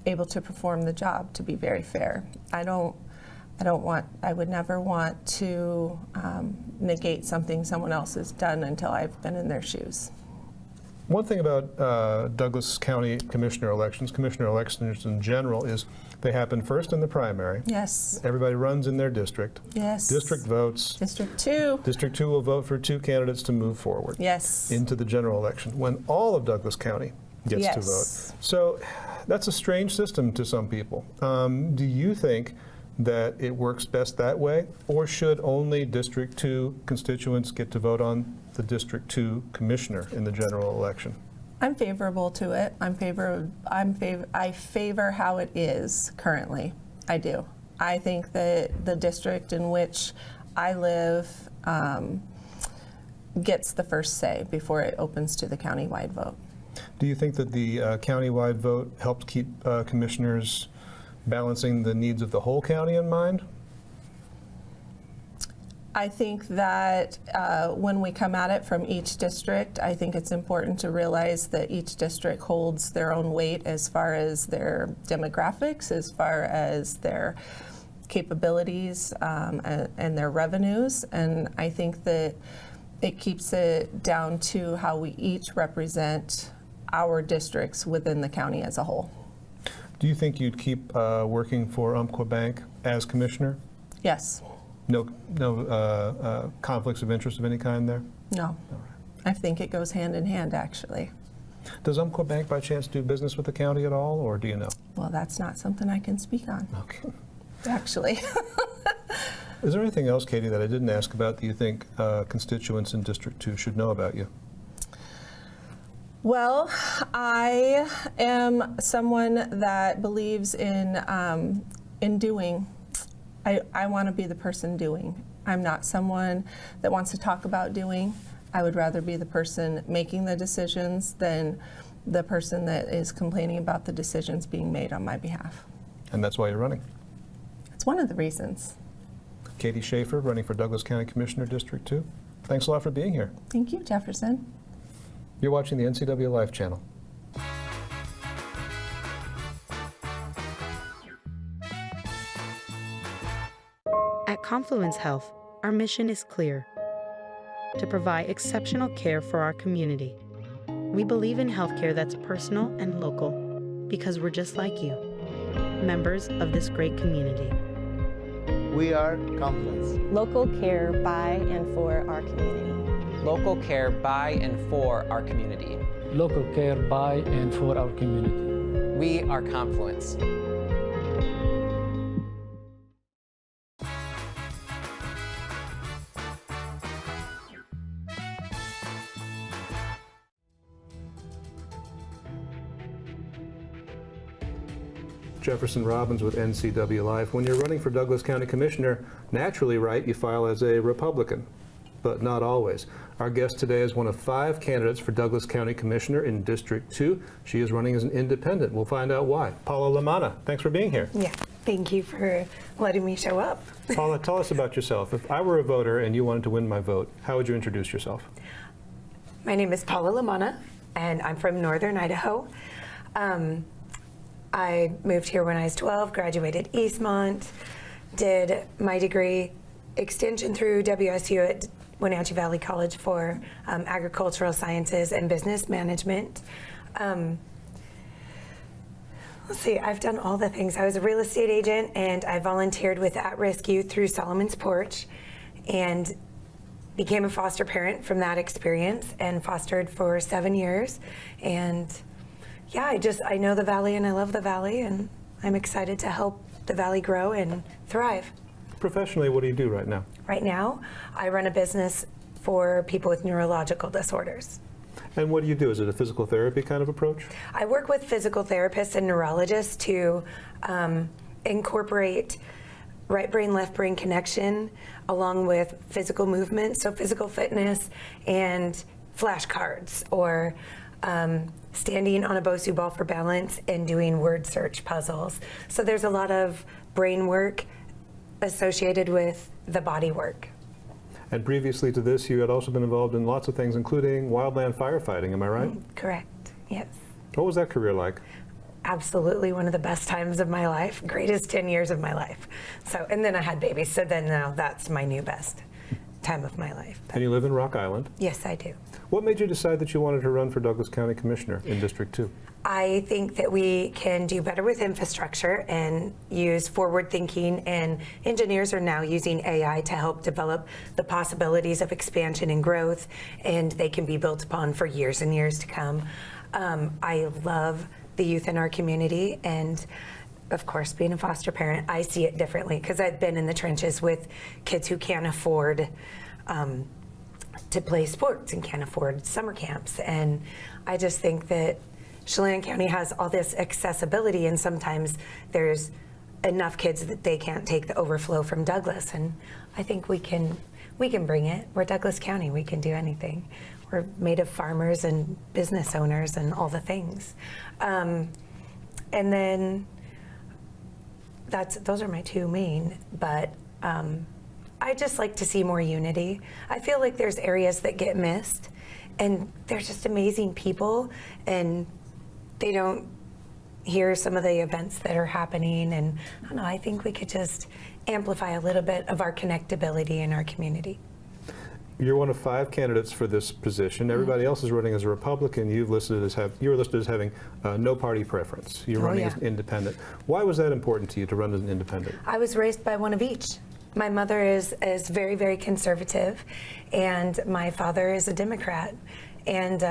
able to perform the job, to be very fair. I would never want to negate something someone else has done until I've been in their shoes. One thing about Douglas County commissioner elections in general, is they happen first in the primary. Yes. Everybody runs in their district. Yes. District votes. District 2. District 2 will vote for 2 candidates to move forward. Yes. Into the general election, when all of Douglas County gets to vote. So that's a strange system to some people. Do you think that it works best that way, or should only District 2 constituents get to vote on the District 2 commissioner in the general election? I'm favorable to it. I favor how it is currently. I do. I think that the district in which I live gets the first say before it opens to the countywide vote. Do you think that the countywide vote helped keep commissioners balancing the needs of the whole county in mind? I think that when we come at it from each district, I think it's important to realize that each district holds their own weight as far as their demographics, as far as their capabilities and their revenues. And I think that it keeps it down to how we each represent our districts within the county as a whole. Do you think you'd keep working for Umpqua Bank as commissioner? Yes. No conflicts of interest of any kind there? No. I think it goes hand in hand, actually. Does Umpqua Bank by chance do business with the county at all, or do you know? Well, that's not something I can speak on. Okay. Actually. Is there anything else, Katie, that I didn't ask about that you think constituents in District 2 should know about you? Well, I am someone that believes in doing. I want to be the person doing. I'm not someone that wants to talk about doing. I would rather be the person making the decisions than the person that is complaining about the decisions being made on my behalf. And that's why you're running. It's one of the reasons. Katie Schaefer, running for Douglas County Commissioner, District 2. Thanks a lot for being here. Thank you, Jefferson. You're watching the NCW Life channel. At Confluence Health, our mission is clear: to provide exceptional care for our community. We believe in healthcare that's personal and local because we're just like you, members of this great community. We are Confluence. Local care by and for our community. Local care by and for our community. Local care by and for our community. We are Confluence. Jefferson Robbins with NCW Life. When you're running for Douglas County Commissioner, naturally, right, you file as a Republican, but not always. Our guest today is one of 5 candidates for Douglas County Commissioner in District 2. She is running as an independent. We'll find out why. Paula Lamana, thanks for being here. Yeah, thank you for letting me show up. Paula, tell us about yourself. If I were a voter and you wanted to win my vote, how would you introduce yourself? My name is Paula Lamana, and I'm from Northern Idaho. I moved here when I was 12, graduated Eastmont, did my degree extension through WSU at Wenatchee Valley College for agricultural sciences and business management. Let's see, I've done all the things. I was a real estate agent, and I volunteered with at-risk youth through Solomon's Porch, and became a foster parent from that experience, and fostered for 7 years. And yeah, I know the Valley, and I love the Valley, and I'm excited to help the Valley grow and thrive. Professionally, what do you do right now? Right now, I run a business for people with neurological disorders. And what do you do? Is it a physical therapy kind of approach? I work with physical therapists and neurologists to incorporate right brain, left brain connection along with physical movement, so physical fitness and flashcards, or standing on a Bosu ball for balance and doing word search puzzles. So there's a lot of brain work associated with the body work. And previously to this, you had also been involved in lots of things, including wildland firefighting, am I right? Correct, yes. What was that career like? Absolutely one of the best times of my life, greatest 10 years of my life. So, and then I had babies, so then now that's my new best time of my life. And you live in Rock Island? Yes, I do. What made you decide that you wanted to run for Douglas County Commissioner in District 2? I think that we can do better with infrastructure and use forward thinking, and engineers are now using AI to help develop the possibilities of expansion and growth, and they can be built upon for years and years to come. I love the youth in our community, and of course, being a foster parent, I see it differently because I've been in the trenches with kids who can't afford to play sports and can't afford summer camps. And I just think that Chelan County has all this accessibility, and sometimes there's enough kids that they can't take the overflow from Douglas. And I think we can bring it. We're Douglas County, we can do anything. We're made of farmers and business owners and all the things. And then those are my two main, but I just like to see more unity. I feel like there's areas that get missed, and they're just amazing people, and they don't hear some of the events that are happening, and I don't know, I think we could just amplify a little bit of our connectability in our community. You're one of 5 candidates for this position. Everybody else is running as a Republican. You were listed as having no party preference. You're running as an independent. Why was that important to you to run as an independent? I was raised by one of each. My mother is very, very conservative, and my father is a Democrat, and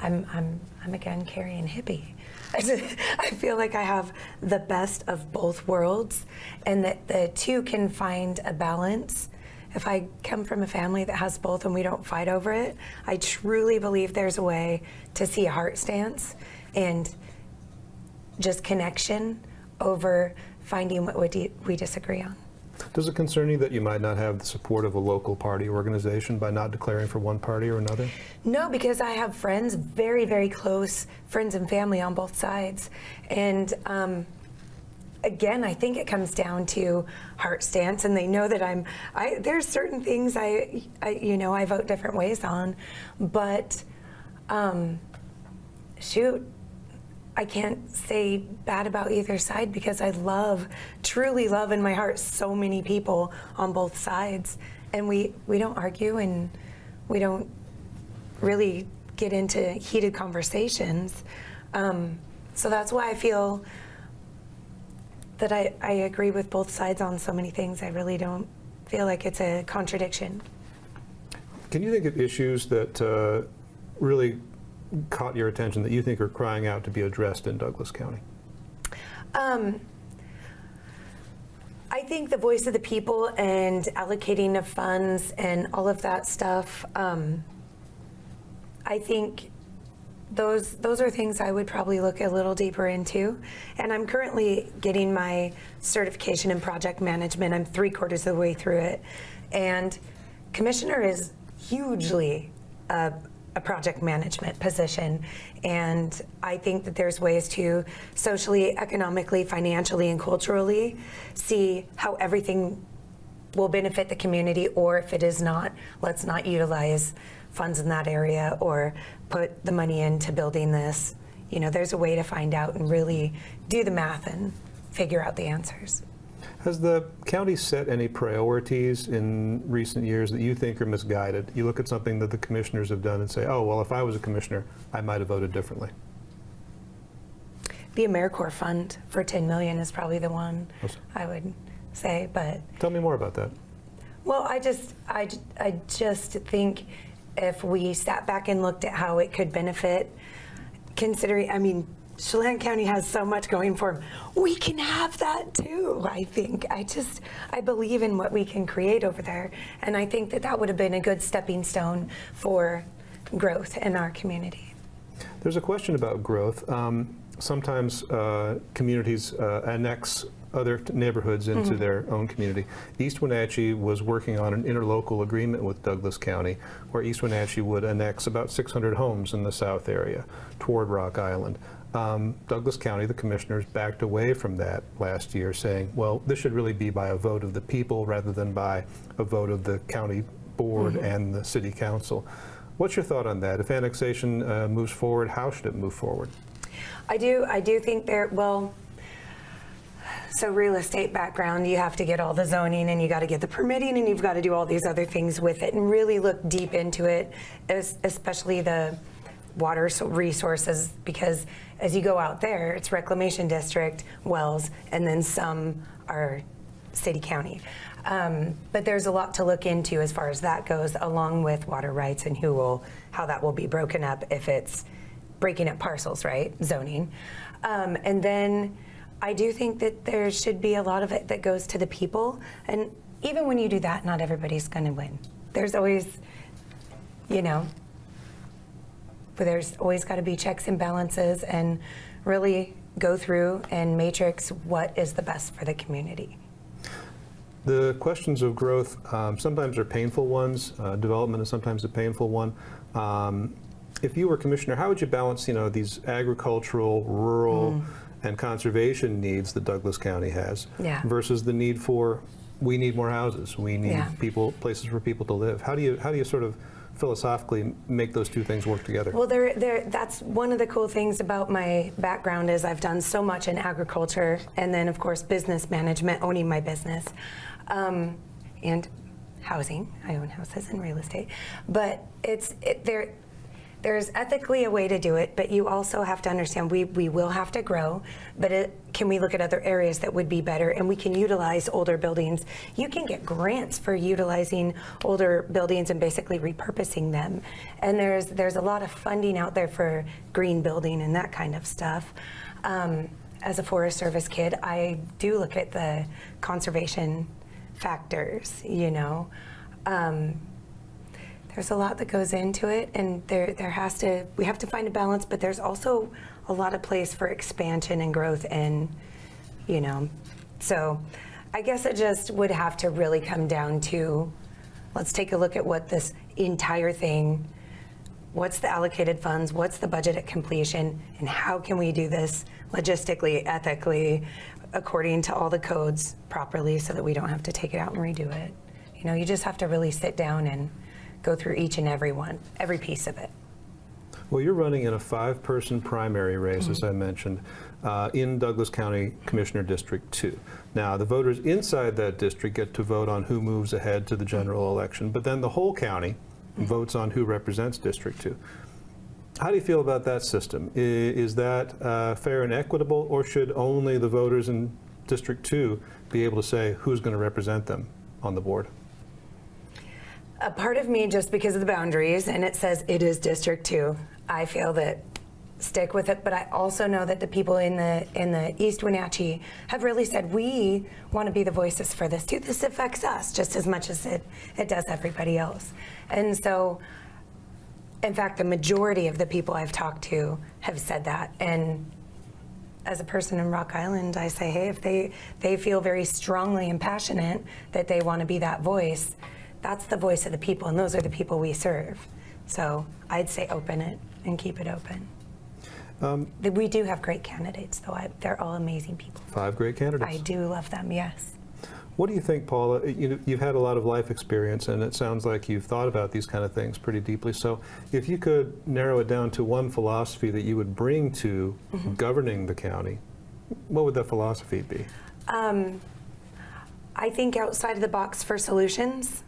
I'm a gun-carrying hippie. I feel like I have the best of both worlds, and that the two can find a balance if I come from a family that has both and we don't fight over it, I truly believe there's a way to see a heart stance and just connection over finding what we disagree on. Does it concern you that you might not have the support of a local party organization by not declaring for one party or another? No, because I have friends, very, very close friends and family on both sides. And again, I think it comes down to heart stance, and they know that there's certain things I vote different ways on, but shoot, I can't say bad about either side because I truly love in my heart so many people on both sides. And we don't argue and we don't really get into heated conversations. So that's why I feel that I agree with both sides on so many things. I really don't feel like it's a contradiction. Can you think of issues that really caught your attention that you think are crying out to be addressed in Douglas County? I think the voice of the people and allocating of funds and all of that stuff, I think those are things I would probably look a little deeper into. And I'm currently getting my certification in project management. I'm 3/4 of the way through it. And commissioner is hugely a project management position, and I think that there's ways to socially, economically, financially, and culturally see how everything will benefit the community, or if it is not, let's not utilize funds in that area or put the money into building this. You know, there's a way to find out and really do the math and figure out the answers. Has the county set any priorities in recent years that you think are misguided? You look at something that the commissioners have done and say, oh, well, if I was a commissioner, I might have voted differently. The AmeriCorps fund for $10 million is probably the one I would say, but. Tell me more about that. Well, I just think if we sat back and looked at how it could benefit, considering, I mean, Chelan County has so much going for them. We can have that too, I think. I believe in what we can create over there. And I think that would have been a good stepping stone for growth in our community. There's a question about growth. Sometimes communities annex other neighborhoods into their own community. East Wenatchee was working on an interlocal agreement with Douglas County where East Wenatchee would annex about 600 homes in the south area toward Rock Island. Douglas County, the commissioners, backed away from that last year, saying, well, this should really be by a vote of the people rather than by a vote of the county board and the city council. What's your thought on that? If annexation moves forward, how should it move forward? I do think so real estate background, you have to get all the zoning and you got to get the permitting and you've got to do all these other things with it and really look deep into it, especially the water resources, because as you go out there, it's reclamation district, wells, and then some are city county. But there's a lot to look into as far as that goes, along with water rights and how that will be broken up if it's breaking up parcels, right? Zoning. And then I do think that there should be a lot of it that goes to the people. And even when you do that, not everybody's going to win. There's always, but there's always got to be checks and balances and really go through and matrix what is the best for the community. The questions of growth sometimes are painful ones. Development is sometimes a painful one. If you were commissioner, how would you balance, these agricultural, rural, and conservation needs that Douglas County has versus the need we need more houses, we need places for people to live? How do you sort of philosophically make those two things work together? Well, that's one of the cool things about my background is I've done so much in agriculture and then of course business management, owning my business, and housing. I own houses and real estate, but there's ethically a way to do it, but you also have to understand we will have to grow, but can we look at other areas that would be better, and we can utilize older buildings. You can get grants for utilizing older buildings and basically repurposing them. And there's a lot of funding out there for green building and that kind of stuff. As a Forest Service kid, I do look at the conservation factors, There's a lot that goes into it, and we have to find a balance, but there's also a lot of place for expansion and growth, and so I guess it just would have to really come down to, let's take a look at what this entire thing, what's the allocated funds, what's the budget at completion, and how can we do this logistically, ethically, according to all the codes properly, so that we don't have to take it out and redo it. You just have to really sit down and go through each and every piece of it. Well, you're running in a 5-person primary race, as I mentioned, in Douglas County Commissioner District 2. Now, the voters inside that district get to vote on who moves ahead to the general election, but then the whole county votes on who represents District 2. How do you feel about that system? Is that fair and equitable, or should only the voters in District 2 be able to say who's going to represent them on the board? A part of me, just because of the boundaries, and it says it is District 2, I feel that stick with it, but I also know that the people in the East Wenatchee have really said, we want to be the voices for this too. This affects us just as much as it does everybody else. And so, in fact, the majority of the people I've talked to have said that. And as a person in Rock Island, I say, hey, if they feel very strongly and passionate that they want to be that voice, that's the voice of the people, and those are the people we serve. So I'd say open it and keep it open. We do have great candidates, though. They're all amazing people. 5 great candidates. I do love them, yes. What do you think, Paula? You've had a lot of life experience, and it sounds like you've thought about these kind of things pretty deeply. So if you could narrow it down to one philosophy that you would bring to governing the county, what would that philosophy be? I think outside of the box for solutions.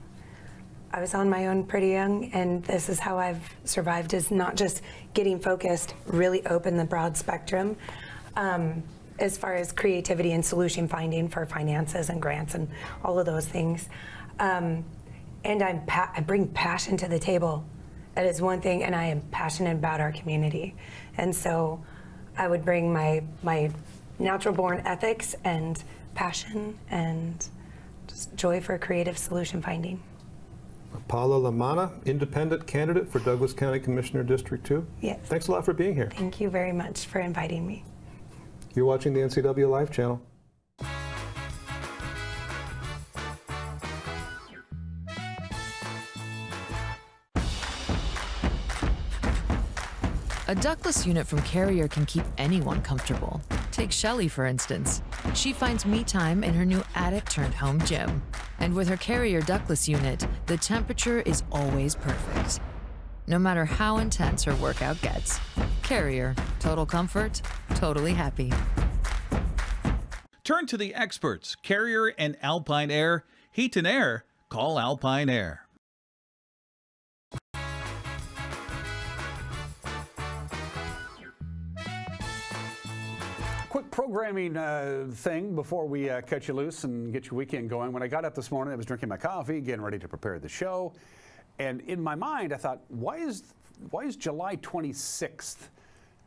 I was on my own pretty young, and this is how I've survived, is not just getting focused, really open the broad spectrum as far as creativity and solution finding for finances and grants and all of those things. And I bring passion to the table. That is one thing, and I am passionate about our community. And so I would bring my natural born ethics and passion and just joy for creative solution finding. Paula Lamanna, independent candidate for Douglas County Commissioner District 2. Yes. Thanks a lot for being here. Thank you very much for inviting me. You're watching the NCW Live channel. A ductless unit from Carrier can keep anyone comfortable. Take Shelly, for instance. She finds me time in her new attic-turned-home gym. And with her Carrier ductless unit, the temperature is always perfect. No matter how intense her workout gets. Carrier, total comfort, totally happy. Turn to the experts, Carrier and Alpine Air. Heat and air, call Alpine Air. Quick programming thing before we cut you loose and get your weekend going. When I got up this morning, I was drinking my coffee, getting ready to prepare the show. And in my mind, I thought, why is July 26th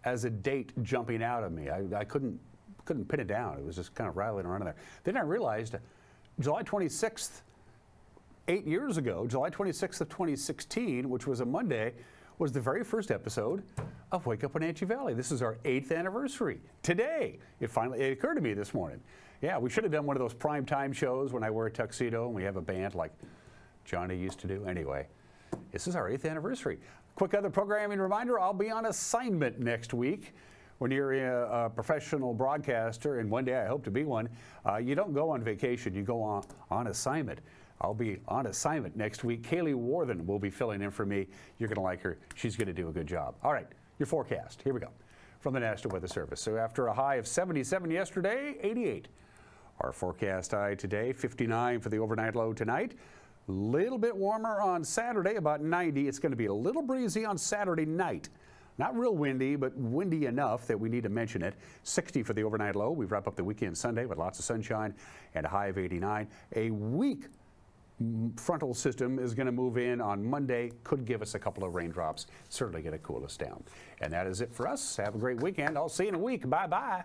as a date jumping out of me? I couldn't pin it down. It was just kind of rattling around in there. Then I realized July 26th, 8 years ago, July 26th of 2016, which was a Monday, was the very first episode of Wake Up Wenatchee Valley. This is our 8th anniversary. Today, it occurred to me this morning. Yeah, we should have done one of those primetime shows when I wear a tuxedo and we have a band like Johnny used to do. Anyway, this is our 8th anniversary. Quick other programming reminder, I'll be on assignment next week. When you're a professional broadcaster, and one day I hope to be one, you don't go on vacation, you go on assignment. I'll be on assignment next week. Kaylee Worthen will be filling in for me. You're going to like her. She's going to do a good job. All right, your forecast. Here we go from the National Weather Service. So after a high of 77 yesterday, 88. Our forecast high today, 59 for the overnight low tonight. A little bit warmer on Saturday, about 90. It's going to be a little breezy on Saturday night. Not real windy, but windy enough that we need to mention it. 60 for the overnight low. We wrap up the weekend Sunday with lots of sunshine and a high of 89. A weak frontal system is going to move in on Monday, could give us a couple of raindrops, certainly going to cool us down. And that is it for us. Have a great weekend. I'll see you in a week. Bye-bye.